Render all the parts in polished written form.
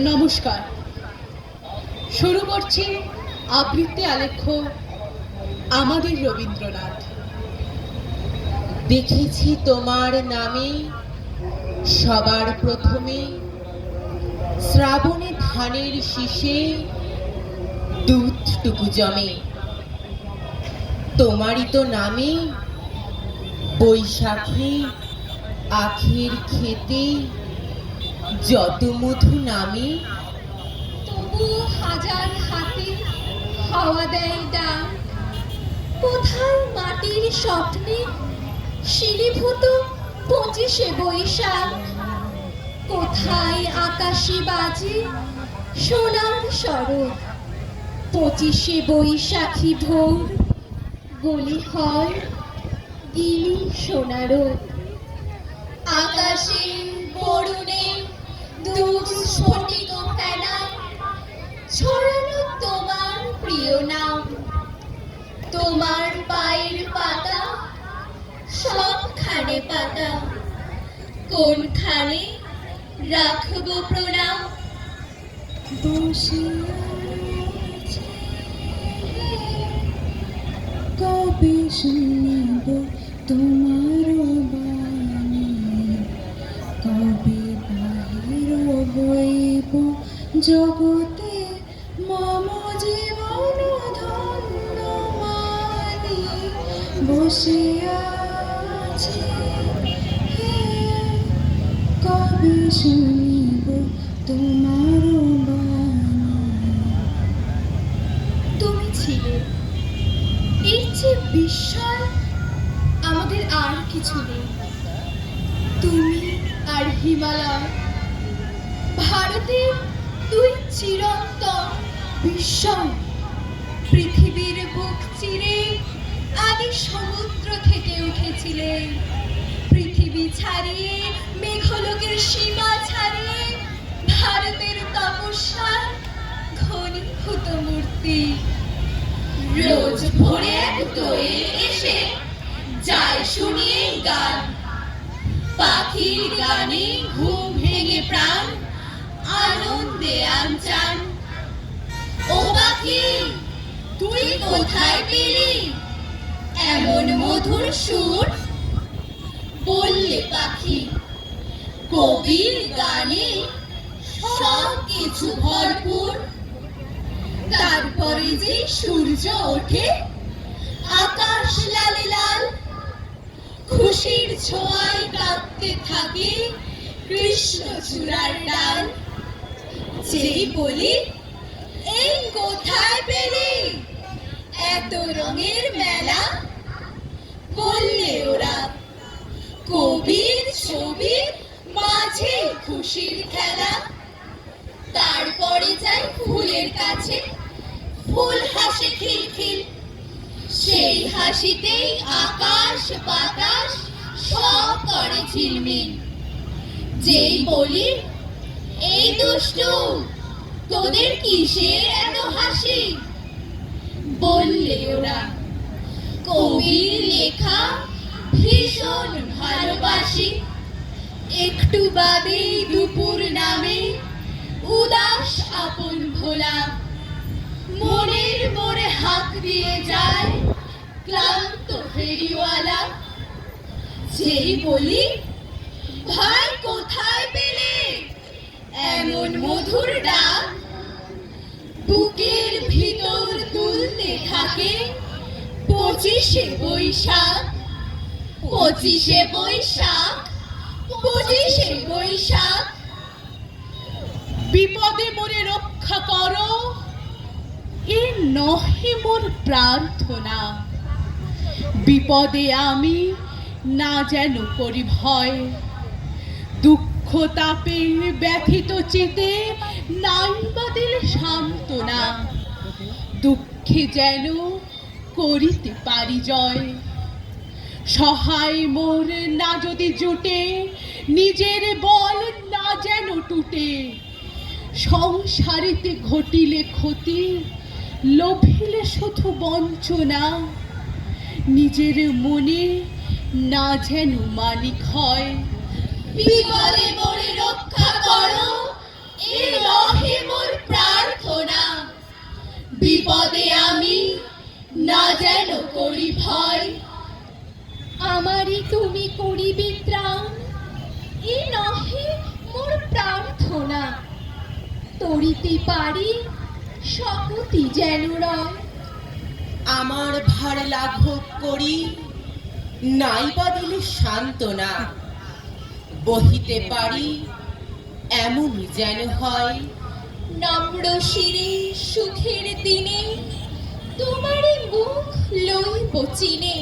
নমস্কার। শুরু করছি আবৃত্তি আলেখ্য আমাদের রবীন্দ্রনাথ। দেখেছি তোমার নামে সবার প্রথমে শ্রাবণে ধানের শীষে দুধটুকু জমে। তোমারই তো নামে বৈশাখে আখের খেতে যত মধু নামে। তবু হাজার হাতে হাওয়া দেয় ডাক, কোথায় মাটির স্বপ্নে শিলিভূত 25শে বৈশাখ, কোথায় আকাশে বাজে সোনার শরৎ। 25শে বৈশাখী ভোর বলি হয় গিলি সোনারো। আকাশে বরুণে দুধ স্ফটিক ফেনায় ছড়ানো তোমার প্রিয় নাম। তোমার পায়ের পাতা সবখানে পাতা, কোনখানে রাখবো প্রণাম। বসে কবে শুনিব তোমার বাণী, কবে বাহির হইব জগতে মম জীবন ধন্য মানি। বসে আছি কবে শুনিব তোমার বাণী। তুমি ছিলে, এর চেয়ে বিস্ময় আমাদের আর কিছু নেই। তুমি আর হিমালয়, ভারতের দুই চিরন্তন বিস্ময়। পৃথিবীর বুক চিরে আদি সমুদ্র থেকে উঠেছিলে, পৃথিবী ছাড়িয়ে মেঘলোকের সীমা ছাড়িয়ে ভারতের তপস্যার ঘনীভূত মূর্তি। রোজ ভোরে এক দোয়েল এসে যায় শুনিয়ে গান, পাখির গানে ঘুম ভেঙে প্রাণ আনন্দে আনচান। ও পাখি, তুই কোথায় পেলি এমন মধুর সুর? বললে পাখি, কবির গানে সব কিছু ভরপুর। তারপরে যে সূর্য ওঠে আকাশ লালে লাল, খুশির ছোঁয়ায় কাঁপতে থাকে কৃষ্ণচূড়ার ডাল। যেই বলি, এই কোথায় পেলি এত রঙের মেলা? বললে ওরা, কবির ছবির মাঝে খুশির খেলা। তারপরে যাই ফুলের কাছে, ফুল হাসে খিলখিল, সেই হাসিতেই আকাশ বাতাস সব করে ঝিলমিল। যেই বলি, এই দুষ্টু, তোদের কিসের এত হাসি? বললে ওরা, কবির লেখা ভীষণ ভালোবাসি। একটু বাদেই দুপুর নামে উদাস আপন ভোলা, মনের মোড়ে হাঁক দিয়ে যায় ক্লান্ত ফেরিওয়ালা। যেই বলি, ভাই কোথায় পেলে এমন মধুর ডাক? বুকের ভিতর দুলতে থাকে 25শে বৈশাখ। 25শে বৈশাখ, 25শে বৈশাখ। বিপদে মোরে রক্ষা করো, এ নহে মোর প্রার্থনা। বিপদে আমি না যেন করি ভয়, দুঃখ তাপে ব্যথিত চিতে নাই বা দিলে সান্ত্বনা। দুঃখে যেন করিতে পারি জয়, সহায় মোর না যদি জুটে, নিজের বল না যেন টুটে। সংসারেতে ঘটিলে ক্ষতি, লোভিলে শুধু বঞ্চনা। নিজের মনে না যেন মানিক হয়, বিপদে মোরে রক্ষা করো, এ রহে বিপদে আমি না যেন করি ভয়। আমারই তুমি করিবে ত্রাণ, এ নহে মোর প্রার্থনা। তরিতে পারি শপথি যেন রয়। আমার ভার লাঘব করি, নাইবা দিলে সান্ত্বনা। বহিতে পারি এমনই যেন হয়। নম্র শিরে সুখের দিনে তোমারই মুখ লইব চিনে।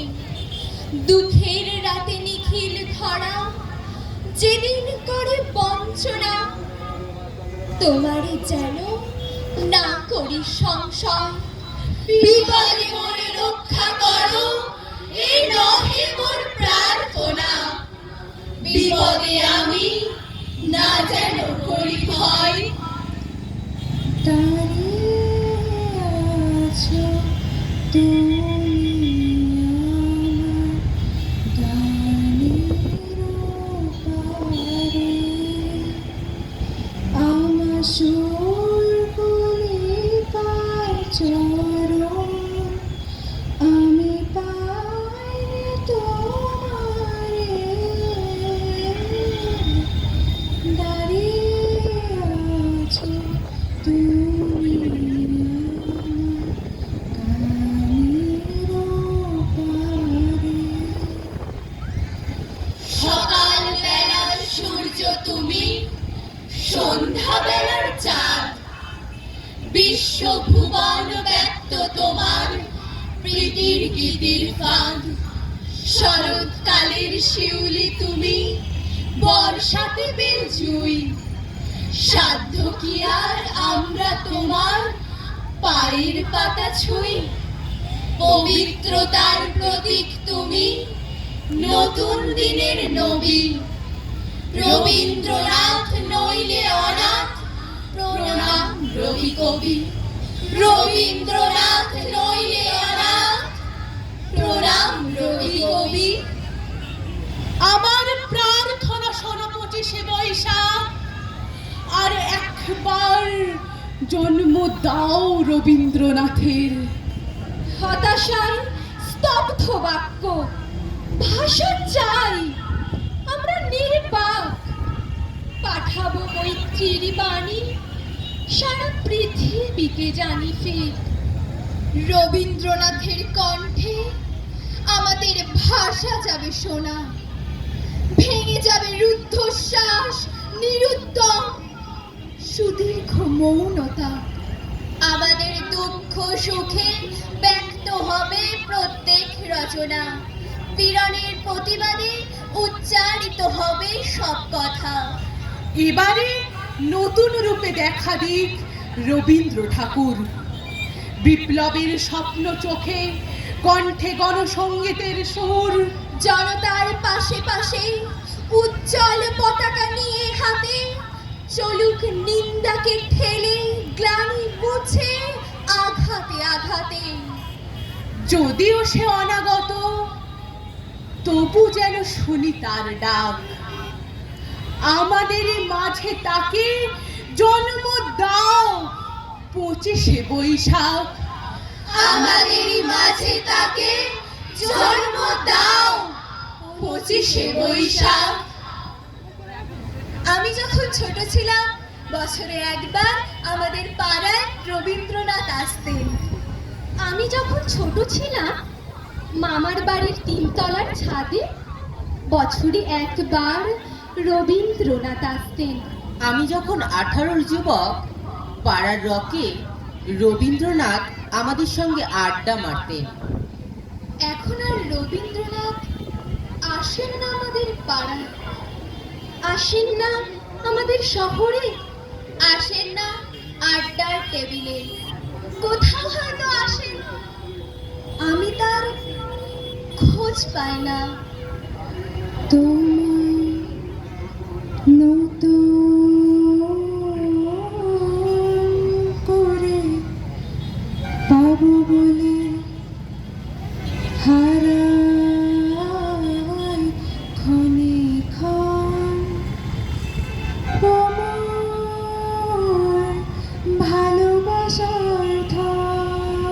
দুঃখের রাতে নিখিল ধরা যেদিন করে বঞ্চনা। তোমারই যেন না করি সংশয়। বিপদে মোরে রক্ষা করো, এই নহে মোর প্রার্থনা। বিপদে আমি না যেন করি ভয়। দাঁড়িয়ে আছো তুমি আমার গানের পারে। আমার সুরগুলি পায় চরণ, আমি পাই তোমারে। দাঁড়িয়ে আছো তুমি আমার গানের পারে। সকাল বেলার সূর্য তুমি, সন্ধ্যা বেলার চাঁদ। বিশ্ব ভুবন ব্যক্ত তোমার প্রীতির গীতির ফাঁদ। শরৎকালের শিউলি তুমি, বর্ষাতে বেলজুই। সাধ্য কি আর আমরা তোমার পায়ের পাতা ছুঁই। পবিত্রতার প্রতীক তুমি, নতুন দিনের নবী। রবীন্দ্রনাথ নইলে অনাথ, প্রণাম রবি কবি। রবীন্দ্রনাথ নইলে অনাথ, প্রণাম রবি কবি। আমার প্রার্থনা শোনো 25শে বৈশাখ, আর একবার জন্ম দাও রবীন্দ্রনাথের। হতাশায় স্তব্ধ বাক্য, ভাষা চাই আমরা নির্বাক। পাঠাবো মৈত্রীর বাণী, সারা পৃথিবীকে জানি ফের। রবীন্দ্রনাথের কণ্ঠে আমাদের ভাষা যাবে শোনা। ভেঙে যাবে রুদ্ধশ্বাস, নিরুদ্যম সুদীর্ঘ মৌনতা। আমাদের দুঃখ সুখে ব্যক্ত হবে প্রত্যেক রচনা। পীড়নের প্রতিবাদে উচ্চারিত হবে সব কথা। এবারে নতুন রূপে দেখা দিক রবীন্দ্র ঠাকুর। বিপ্লবের স্বপ্ন চোখে, কণ্ঠে গণসঙ্গীতের সুর। জনতার পাশে পাশে উজ্জ্বল পতাকা নিয়ে হাতে, চলুক নিন্দাকে ঠেলে গ্লানি মুছে আঘাতে আঘাতে। যদিও সে অনাগত, তবু যেন শুনি তার ডাক। আমাদের মাঝে তাকে জন্ম দাও 25শে বৈশাখ। আমাদেরই মাঝে তাকে জন্ম দাও 25শে বৈশাখ। আমি যখন ছোট ছিলাম, বছরে একবার আমাদের পাড়ায় রবীন্দ্রনাথ আসতেন। আমি যখন ছোট ছিলাম, মামার বাড়ির 3 তলার ছাদে বছরে একবার রবীন্দ্রনাথ আসতেন। আমি যখন 18 যুবক, পাড়ার রকে রবীন্দ্রনাথ আমাদের সঙ্গে আড্ডা মারতেন। এখন আর রবীন্দ্রনাথ আসেন না আমাদের পাড়ায়, আসেন না আমাদের শহরে, আসেন না আড্ডার টেবিলে। কোথাও হয়তো আসেন, আমি তার খোঁজ পাই না। তোমায় নতুন করে পাবো বলে হারাই ক্ষণে ক্ষণ। তোমার ভালোবাসার ধন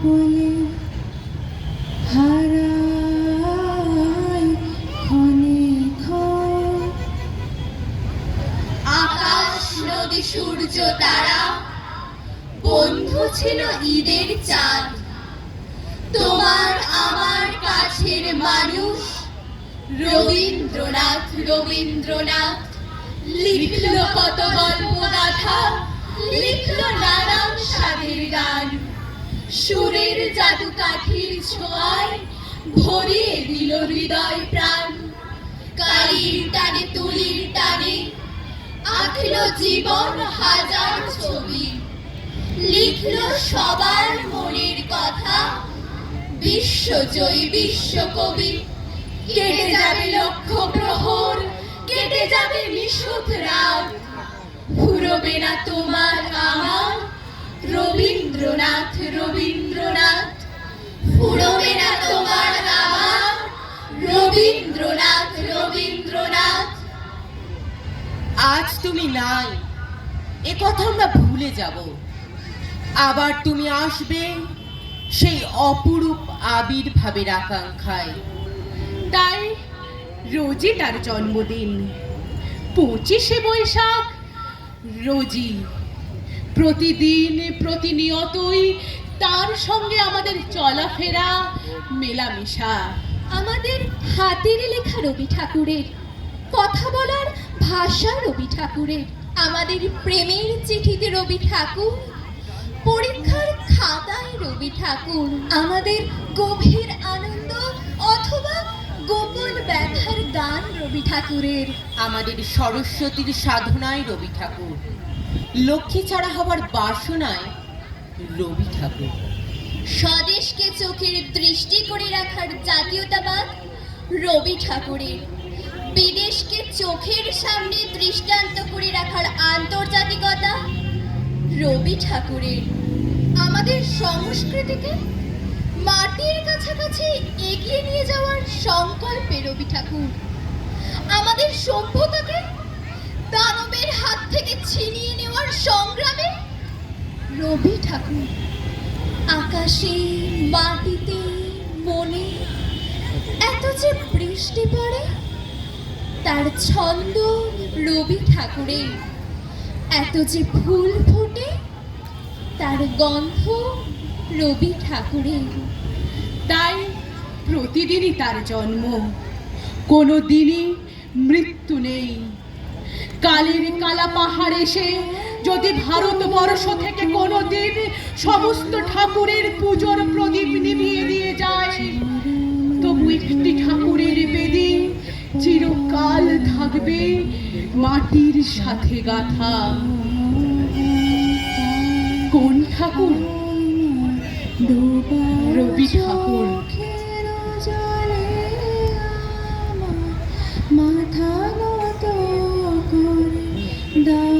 বলে হারাই ক্ষণে ক্ষণ। আকাশ নদী সূর্য তারা বন্ধু ছিল ঈদের চাঁদ, তোমার আমার কাছের মানুষ রবীন্দ্রনাথ। রবীন্দ্রনাথ লিখলো কত গল্প গাথা, লিখলো নানান স্বাদের গান, সুরের জাদু কাঠির ছোঁয়ায় ভরিয়ে দিল হৃদয় প্রাণ। কালির টানে তুলির টানে আঁকলো জীবন হাজার ছবি, লিখলো সবার মনের কথা, বিশ্বজয়ী বিশ্বকবি। কেটে যাবে লক্ষ প্রহর, কেটে যাবে নিশুত রাত, ফুরবে না তোমার আমার রবীন্দ্রনাথ। রবীন্দ্রনাথ ফুরবে না তোমার আমার রবীন্দ্রনাথ। রবীন্দ্রনাথ আজ তুমি নাই, এ কথা আমরা ভুলে যাব। আবার তুমি আসবে সেই অপরূপ আবির্ভাবের আকাঙ্ক্ষায়। তাই রোজই তার জন্মদিন 25শে বৈশাখ। রোজই, প্রতিদিন, প্রতিনিয়তই তার সঙ্গে আমাদের চলাফেরা, মেলামেশা। আমাদের হাতের লেখা রবি ঠাকুরের, কথা বলার ভাষা রবি ঠাকুরের, আমাদের প্রেমের চিঠিতে রবি ঠাকুর, পরীক্ষার খাতায় রবি ঠাকুর, আমাদের গভীর আনন্দ অথবা গোপন ব্যথার গান রবি ঠাকুরের, আমাদের সরস্বতীর সাধনায় রবি ঠাকুর, লক্ষ্মী ছাড়া হবার বাসনায় রবি ঠাকুর, স্বদেশকে চোখের দৃষ্টি করে রাখার জাতীয়তাবাদ রবি ঠাকুরের, বিদেশকে চোখের সামনে দৃষ্টান্ত করে রাখার আন্তর্জাতিকতা রবি ঠাকুরের, আমাদের সংস্কৃতিকে মাটির কাছাকাছি এগিয়ে নিয়ে যাওয়ার সংকল্পে রবি ঠাকুর, আমাদের সভ্যতাকে দানবের হাত থেকে ছিনিয়ে নেওয়ার সংগ্রামে রবি ঠাকুর, আকাশে মাটিতে মনে এত যে বৃষ্টি পড়ে তার ছন্দ রবি ঠাকুরের, এত যে ফুল ফোটে তার গন্ধ রবি ঠাকুরের। তাই প্রতিদিনই তার জন্ম, কোনো দিনই মৃত্যু নেই। কালের কালা পাহাড় এসে যদি ভারতবর্ষ থেকে কোনো দিন সমস্ত ঠাকুরের পুজোর প্রদীপ নিভিয়ে দিয়ে যায়, তবু একটি ঠাকুরের বেদি চিরকাল থাকবে মাটির সাথে গাথা। কোন ঠাকুর? রবি ঠাকুর। জলে আমার মাথা নত করে দাও।